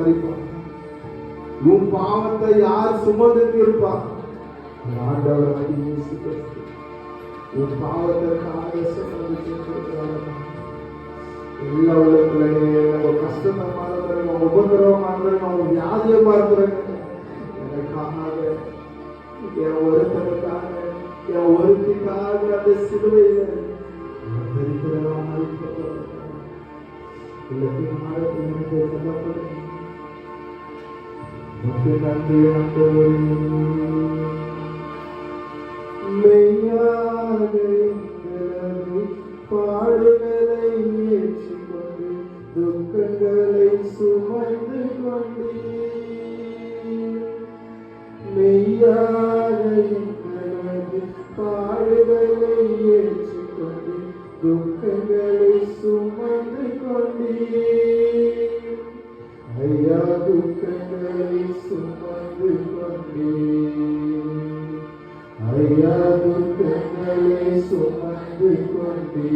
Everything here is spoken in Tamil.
பரிமாறிப்பார். உன் பாவத்தை யார் சுமந்து தீர்ப்பார்? ஆண்டவர் இயேசு கிறிஸ்து உன் பாவத்திற்காக சுமந்து தீர்க்கிறார். எல்லா உள்ளத்திலேயே நம்ம கஷ்டமா இருக்கிறோம், உபதிரவமா இருக்கிறோம், வியாதியமா இருக்கிறோம். எனக்காக, என் ஒருத்தனுக்காக, என் ஒருத்திக்காக அந்த சிலுவையில பாடுகளை ஏற்றுக்கொண்டு துக்கங்களை சுமந்து கொண்டே மெய்யாக எங்களது பாடுகளை ஏற்றுக்கொண்டு துக்கங்களை சுமந்து கொண்டே ஐயா துக்கங்களை சுமந்து கொண்டே ஐயா துக்கங்களை சுமந்து கொண்டே